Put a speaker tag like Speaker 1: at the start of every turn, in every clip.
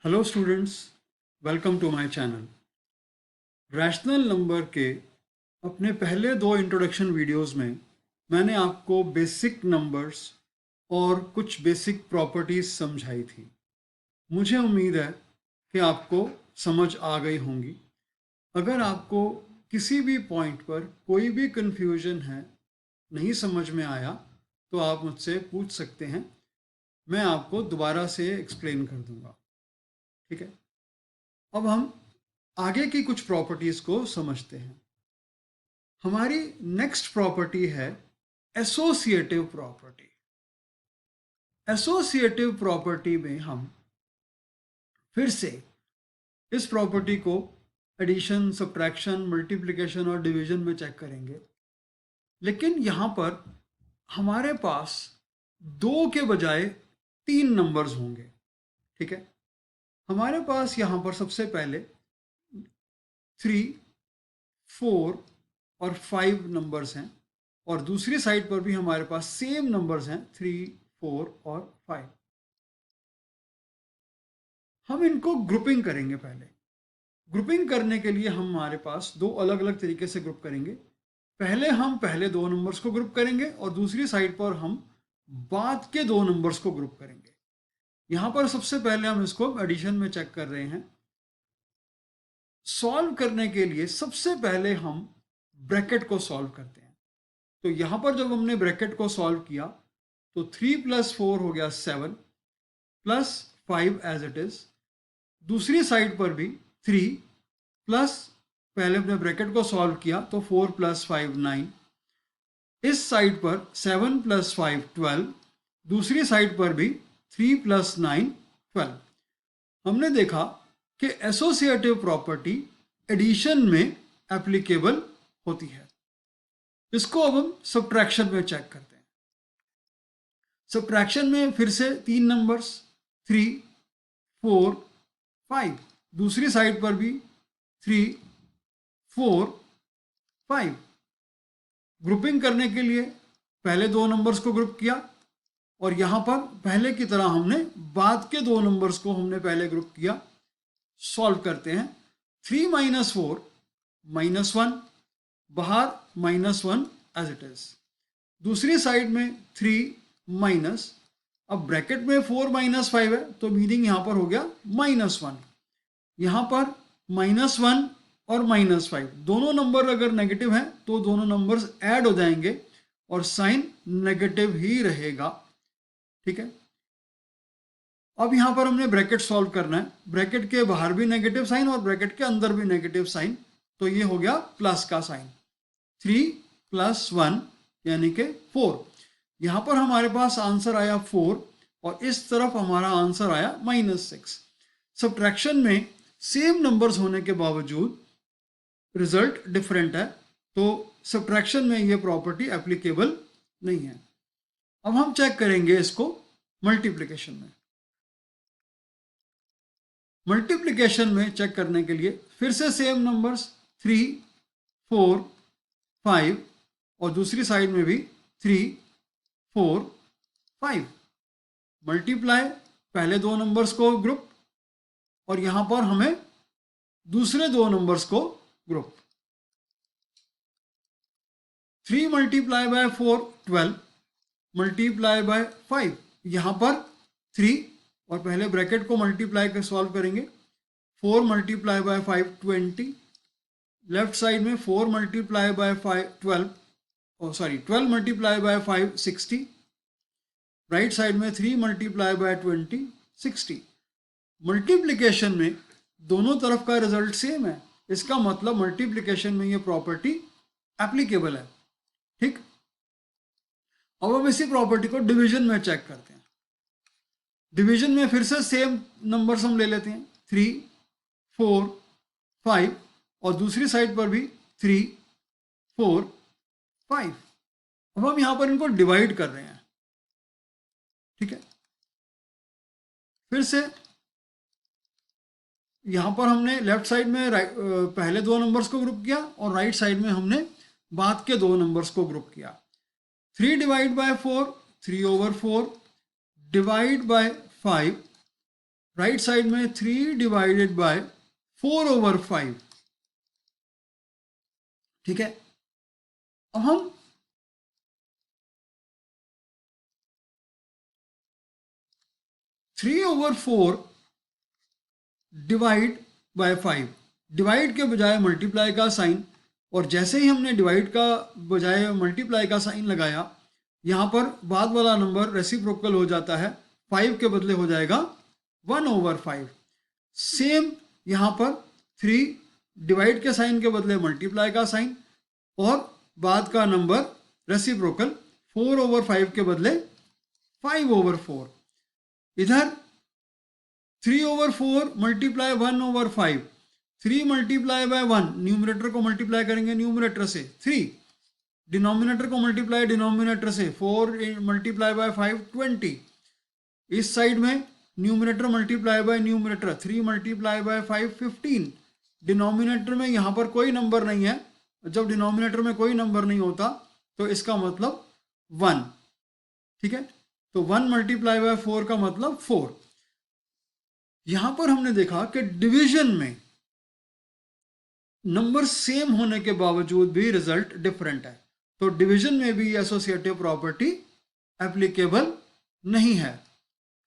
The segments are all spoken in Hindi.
Speaker 1: Hello students, welcome to my channel. Rational number के अपने पहले दो इंट्रोडक्शन वीडियोस में मैंने आपको बेसिक नंबर्स और कुछ बेसिक प्रॉपर्टीज समझाई थी। मुझे उम्मीद है कि आपको समझ आ गई होंगी। अगर आपको किसी भी पॉइंट पर कोई भी कंफ्यूजन है, नहीं समझ में आया, तो आप मुझसे पूछ सकते हैं। मैं आपको दोबारा से एक्सप्लेन कर दूंगा। ठीक है, अब हम आगे की कुछ प्रॉपर्टीज को समझते हैं। हमारी नेक्स्ट प्रॉपर्टी है एसोसिएटिव प्रॉपर्टी। एसोसिएटिव प्रॉपर्टी में हम फिर से इस प्रॉपर्टी को एडिशन, सब्ट्रैक्शन, मल्टीप्लिकेशन और डिवीजन में चेक करेंगे। लेकिन यहाँ पर हमारे पास दो के बजाय तीन नंबर्स होंगे। ठीक है, हमारे पास यहाँ पर सबसे पहले 3, 4 और 5 नंबर्स हैं, और दूसरी साइड पर भी हमारे पास सेम नंबर्स हैं 3, 4 और 5। हम इनको ग्रुपिंग करेंगे। पहले ग्रुपिंग करने के लिए हमारे पास दो अलग अलग तरीके से ग्रुप करेंगे। पहले हम पहले दो नंबर्स को ग्रुप करेंगे और दूसरी साइड पर हम बाद के दो नंबर्स को ग्रुप करेंगे। यहां पर सबसे पहले हम इसको एडिशन में चेक कर रहे हैं। सॉल्व करने के लिए सबसे पहले हम ब्रैकेट को सॉल्व करते हैं। तो यहां पर जब हमने ब्रैकेट को सॉल्व किया तो 3 + 4 हो गया 7 प्लस 5 एज इट इज। दूसरी साइड पर भी 3 प्लस, पहले हमने ब्रैकेट को सॉल्व किया तो 4 + 5 9। इस साइड पर 7 + 5 12। दूसरी साइड पर भी 3 + 9 12। हमने देखा कि एसोसिएटिव प्रॉपर्टी एडिशन में एप्लीकेबल होती है। इसको अब हम सब्ट्रैक्शन में चेक करते हैं। सब्ट्रैक्शन में फिर से तीन नंबर्स 3, 4, 5। दूसरी साइड पर भी 3, 4, 5। ग्रुपिंग करने के लिए पहले दो नंबर्स को ग्रुप किया, और यहां पर पहले की तरह हमने बाद के दो नंबर्स को हमने पहले ग्रुप किया। सॉल्व करते हैं। 3 - 4 -1, बाहर -1 एज इट इज। दूसरी साइड में 3 माइनस, अब ब्रैकेट में 4 - 5 है तो मीनिंग यहां पर हो गया -1। यहां पर -1 और -5 दोनों नंबर अगर नेगेटिव हैं तो दोनों नंबर्स ऐड हो जाएंगे और साइन नेगेटिव ही रहेगा। ठीक है, अब यहां पर हमने ब्रैकेट सॉल्व करना है। ब्रैकेट के बाहर भी नेगेटिव साइन और ब्रैकेट के अंदर भी नेगेटिव साइन, तो ये हो गया प्लस का साइन। 3 + 1 यानी कि 4। यहां पर हमारे पास आंसर आया 4 और इस तरफ हमारा आंसर आया -6। सब्ट्रैक्शन में सेम नंबर्स होने के बावजूद रिजल्ट डिफरेंट है, तो सब्ट्रैक्शन में ये प्रॉपर्टी एप्लीकेबल नहीं है। अब हम चेक करेंगे इसको मल्टीप्लिकेशन में। मल्टीप्लिकेशन में चेक करने के लिए फिर से सेम नंबर्स 3, 4, 5 और दूसरी साइड में भी 3, 4, 5। मल्टीप्लाई, पहले दो नंबर्स को ग्रुप, और यहां पर हमें दूसरे दो नंबर्स को ग्रुप। 3 × 4 12 multiply by 5। यहां पर 3 और पहले ब्रैकेट को मल्टीप्लाई कर सॉल्व करेंगे। 4 × 5 20। लेफ्ट साइड में 4 × 5 12, oh sorry 12 × 5 60। राइट साइड में 3 × 20 60। मल्टीप्लिकेशन में दोनों तरफ का रिजल्ट सेम है, इसका मतलब मल्टीप्लिकेशन में ये प्रॉपर्टी एप्लीकेबल है। ठीक, अब हम इसी प्रॉपर्टी को डिवीजन में चेक करते हैं। डिवीजन में फिर से सेम नंबर्स हम ले लेते हैं 3, 4, 5 और दूसरी साइड पर भी 3, 4, 5। अब हम यहां पर इनको डिवाइड कर रहे हैं। ठीक है, फिर से यहां पर हमने लेफ्ट साइड में पहले दो नंबर्स को ग्रुप किया और राइट साइड में हमने बाद के दो नंबर्स को ग्रुप किया। 3 / 4 3/4 डिवाइड बाय 5 राइट साइड में 3 डिवाइडेड बाय 4/5, ठीक है। अब हम 3/4 डिवाइड बाय 5, डिवाइड के बजाय मल्टीप्लाई का साइन, और जैसे ही हमने डिवाइड का बजाय मल्टीप्लाई का साइन लगाया, यहाँ पर बाद वाला नंबर रेसिप्रोकल हो जाता है, 5 के बदले हो जाएगा 1/5। सेम यहाँ पर 3 डिवाइड के साइन के बदले मल्टीप्लाई का साइन, और बाद का नंबर रेसिप्रोकल 4/5 के बदले 5/4। इधर 3/4 मल्टीप्लाई 1/5, 3 मल्टीप्लाई बाय 1, न्यूमरेटर को मल्टीप्लाई करेंगे न्यूमरेटर से 3, डिनोमिनेटर को मल्टीप्लाई डिनोमिनेटर से 4 मल्टीप्लाई बाय 5 20। इस साइड में numerator multiply by numerator 3 multiply by 5 15। Denominator में यहाँ पर कोई नंबर नहीं है, जब डिनोमिनेटर में कोई नंबर नहीं होता तो इसका मतलब 1, ठीक है। तो 1 मल्टीप्लाई बाय 4 का मतलब 4। यहां पर हमने देखा कि डिवीजन में नंबर सेम होने के बावजूद भी रिजल्ट डिफरेंट है, तो डिवीजन में भी एसोसिएटिव प्रॉपर्टी एप्लीकेबल नहीं है,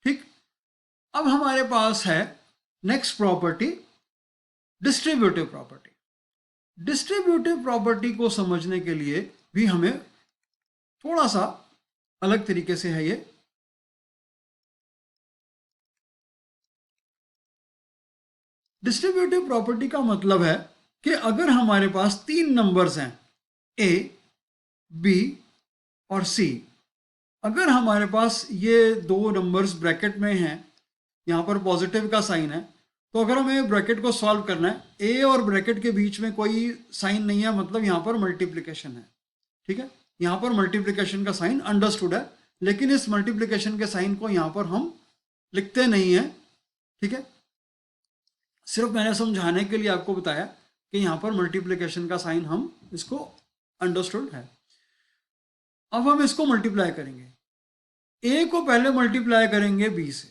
Speaker 1: ठीक। अब हमारे पास है next property, distributive property. Distributive property को समझने के लिए भी हमें थोड़ा सा अलग तरीके से है ये। डिस्ट्रीब्यूटिव प्रॉपर्टी का मतलब है कि अगर हमारे पास 3 नंबर्स हैं ए, बी और सी, अगर हमारे पास ये 2 नंबर्स ब्रैकेट में हैं, यहाँ पर पॉजिटिव का साइन है, तो अगर हमें ब्रैकेट को सॉल्व करना है, ए और ब्रैकेट के बीच में कोई साइन नहीं है, मतलब यहाँ पर मल्टीप्लिकेशन है, ठीक है। यहाँ पर मल्टीप्लिकेशन का साइन अंडरस्टूड है, लेकिन इस मल्टीप्लिकेशन के साइन को यहाँ पर हम लिखते नहीं है, ठीक है। सिर्फ मैंने समझाने के लिए आपको बताया कि यहाँ पर मल्टीप्लिकेशन का साइन हम इसको अंडरस्टूड है। अब हम इसको मल्टीप्लाई करेंगे, ए को पहले मल्टीप्लाई करेंगे बी से,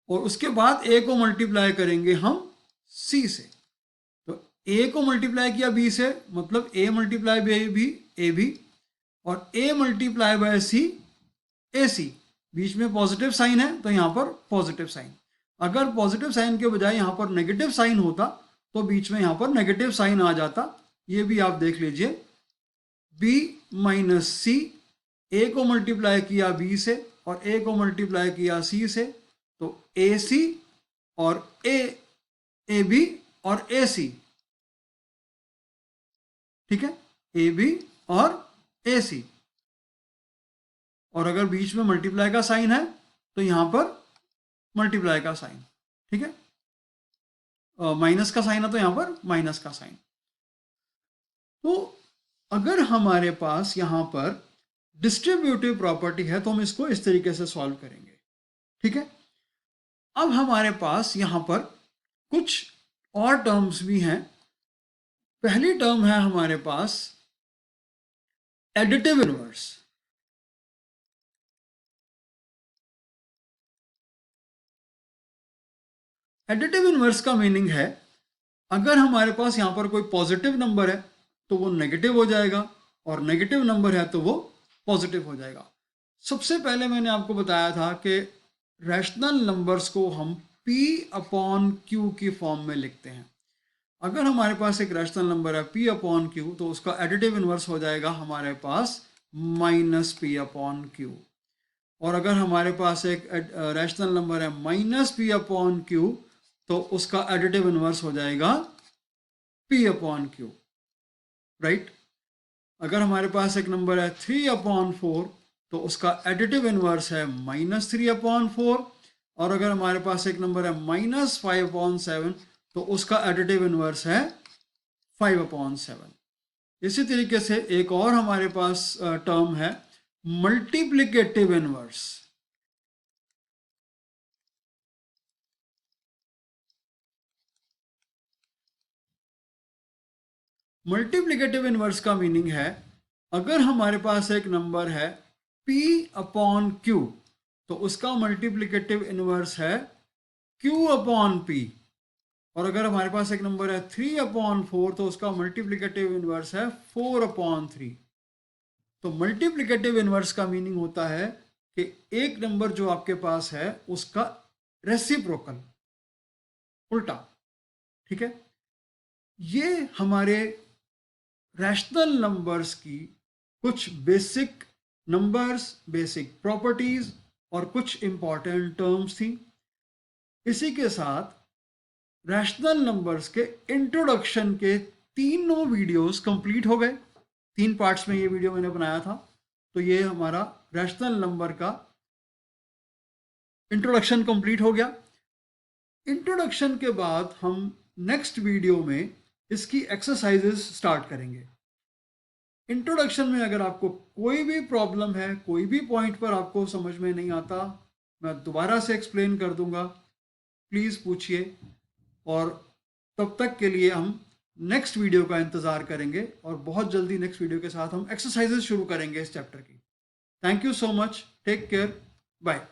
Speaker 1: और उसके बाद ए को मल्टीप्लाई करेंगे हम सी से। तो ए को मल्टीप्लाई किया बी से, मतलब A multiply by B A B, और ए मल्टीप्लाई बाय सी ए सी। बीच में पॉजिटिव साइन है तो यहाँ पर पॉजिटिव साइन, अगर पॉजिटिव साइन के बजाय यहाँ पर नेगेटिव साइन होता तो बीच में यहाँ पर नेगेटिव साइन आ जाता, ये भी आप देख लीजिए। b माइनस सी, ए को मल्टीप्लाई किया b से और ए को मल्टीप्लाई किया c से, तो ए सी और ए बी और ए सी, ठीक है, ए बी और ए सी। और अगर बीच में मल्टीप्लाई का साइन है तो यहाँ पर मल्टीप्लाई का साइन, ठीक है, माइनस का साइन है तो यहाँ पर माइनस का साइन। तो अगर हमारे पास यहाँ पर डिस्ट्रीब्यूटिव प्रॉपर्टी है तो हम इसको इस तरीके से सॉल्व करेंगे, ठीक है। अब हमारे पास यहाँ पर कुछ और टर्म्स भी हैं। पहली टर्म है हमारे पास एडिटिव इनवर्स। एडिटिव इनवर्स का मीनिंग है, अगर हमारे पास यहाँ पर कोई पॉजिटिव नंबर है तो वो नेगेटिव हो जाएगा, और नेगेटिव नंबर है तो वो पॉजिटिव हो जाएगा। सबसे पहले मैंने आपको बताया था कि रैशनल नंबर्स को हम P/Q की फॉर्म में लिखते हैं। अगर हमारे पास एक रैशनल नंबर है P/Q, तो उसका एडिटिव इनवर्स हो जाएगा हमारे पास -P/Q। और अगर हमारे पास एक रैशनल नंबर है -P/Q, तो उसका एडिटिव इनवर्स हो जाएगा P/Q, राइट। अगर हमारे पास एक नंबर है 3/4, तो उसका एडिटिव इनवर्स है -3/4। और अगर हमारे पास एक नंबर है -5/7, तो उसका एडिटिव इनवर्स है 5/7। इसी तरीके से एक और हमारे पास टर्म है मल्टीप्लिकेटिव इनवर्स। मल्टीप्लिकेटिव इनवर्स का मीनिंग है, अगर हमारे पास एक नंबर है P/Q, तो उसका मल्टीप्लिकेटिव इनवर्स है Q अपॉन P। और अगर हमारे पास एक नंबर है 3/4 तो उसका मल्टीप्लिकेटिव इनवर्स है 4/3। तो मल्टीप्लिकेटिव इनवर्स का मीनिंग होता है कि एक नंबर जो आपके पास है उसका रेसिप्रोकल, उल्टा। ठीक है, ये हमारे रैशनल नंबर्स की कुछ बेसिक नंबर्स, बेसिक प्रॉपर्टीज और कुछ इंपॉर्टेंट टर्म्स थी। इसी के साथ रैशनल नंबर्स के इंट्रोडक्शन के तीनों वीडियोस कंप्लीट हो गए। 3 पार्ट्स में ये वीडियो मैंने बनाया था। तो ये हमारा रैशनल नंबर का इंट्रोडक्शन कंप्लीट हो गया। इंट्रोडक्शन के बाद हम नेक्स्ट वीडियो में इसकी एक्सरसाइजेस स्टार्ट करेंगे। इंट्रोडक्शन में अगर आपको कोई भी प्रॉब्लम है, कोई भी पॉइंट पर आपको समझ में नहीं आता, मैं दोबारा से एक्सप्लेन कर दूंगा, प्लीज़ पूछिए। और तब तक के लिए हम नेक्स्ट वीडियो का इंतज़ार करेंगे और बहुत जल्दी नेक्स्ट वीडियो के साथ हम एक्सरसाइजेस शुरू करेंगे इस चैप्टर की। Thank you so much, take care, bye.